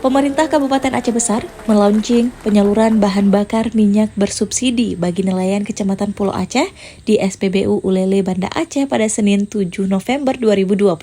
Pemerintah Kabupaten Aceh Besar melaunching penyaluran bahan bakar minyak bersubsidi bagi nelayan Kecamatan Pulau Aceh di SPBU Ulele Banda Aceh pada Senin 7 November 2022.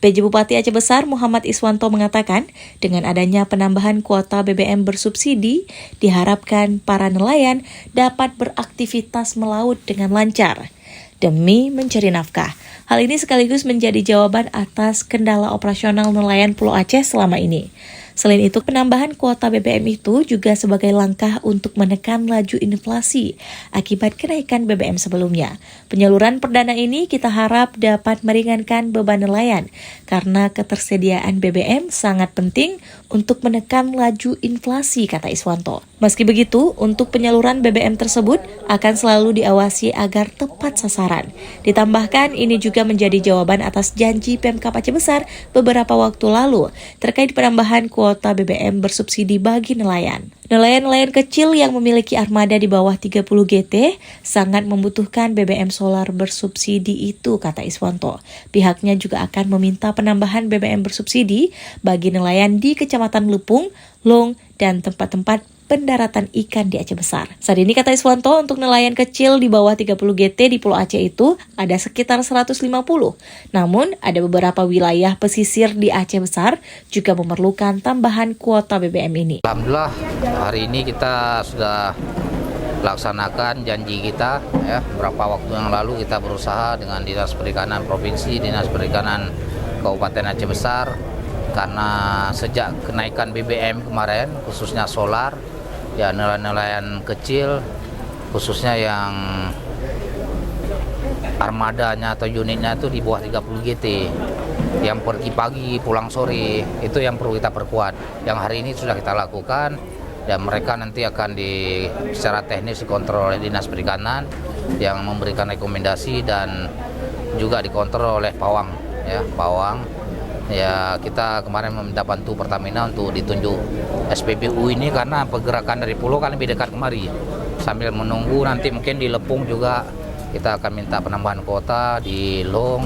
PJ Bupati Aceh Besar Muhammad Iswanto mengatakan, dengan adanya penambahan kuota BBM bersubsidi, diharapkan para nelayan dapat beraktivitas melaut dengan lancar demi mencari nafkah. Hal ini sekaligus menjadi jawaban atas kendala operasional nelayan Pulau Aceh selama ini. Selain itu, penambahan kuota BBM itu juga sebagai langkah untuk menekan laju inflasi akibat kenaikan BBM sebelumnya. Penyaluran perdana ini kita harap dapat meringankan beban nelayan karena ketersediaan BBM sangat penting untuk menekan laju inflasi, kata Iswanto. Meski begitu, untuk penyaluran BBM tersebut akan selalu diawasi agar tepat sasaran. Ditambahkan, ini juga menjadi jawaban atas janji Pemkab Aceh Besar beberapa waktu lalu terkait penambahan kuota BBM bersubsidi bagi nelayan. Nelayan-nelayan kecil yang memiliki armada di bawah 30 GT sangat membutuhkan BBM solar bersubsidi itu, kata Iswanto. Pihaknya juga akan meminta penambahan BBM bersubsidi bagi nelayan di Kecamatan Lepung, Long, dan tempat-tempat pendaratan ikan di Aceh Besar. Saat ini, kata Iswanto, untuk nelayan kecil di bawah 30 GT di Pulau Aceh itu ada sekitar 150. Namun, ada beberapa wilayah pesisir di Aceh Besar juga memerlukan tambahan kuota BBM ini. Alhamdulillah, hari ini kita sudah laksanakan janji kita. Beberapa waktu yang lalu kita berusaha dengan Dinas Perikanan Provinsi, Dinas Perikanan Kabupaten Aceh Besar, karena sejak kenaikan BBM kemarin, khususnya solar, ya nelayan kecil, khususnya yang armadanya atau unitnya itu di bawah 30 GT, yang pergi pagi pulang sore, itu yang perlu kita perkuat. Yang hari ini sudah kita lakukan, dan mereka nanti akan secara teknis dikontrol oleh Dinas Perikanan yang memberikan rekomendasi dan juga dikontrol oleh Pawang. Ya, kita kemarin meminta bantu Pertamina untuk ditunjuk SPBU ini karena pergerakan dari pulau kan lebih dekat kemari. Sambil menunggu nanti mungkin di Lepung juga kita akan minta penambahan kuota di Long,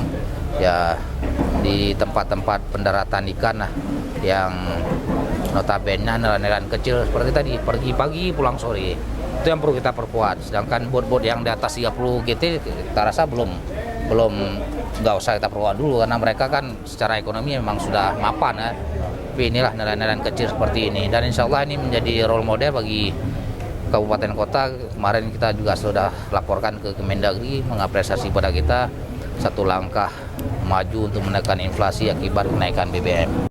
ya di tempat-tempat pendaratan ikan yang notabene nelayan kecil seperti tadi, pergi pagi pulang sore. Itu yang perlu kita perkuat. Sedangkan bot-bot yang di atas 30 GT kita rasa belum nggak usah kita perkuat dulu karena mereka kan secara ekonomi memang sudah mapan ya. Tapi inilah nelayan-nelayan kecil seperti ini, dan insya Allah ini menjadi role model bagi kabupaten kota. Kemarin kita juga sudah laporkan ke Kemendagri mengapresiasi pada kita satu langkah maju untuk menekan inflasi akibat kenaikan BBM.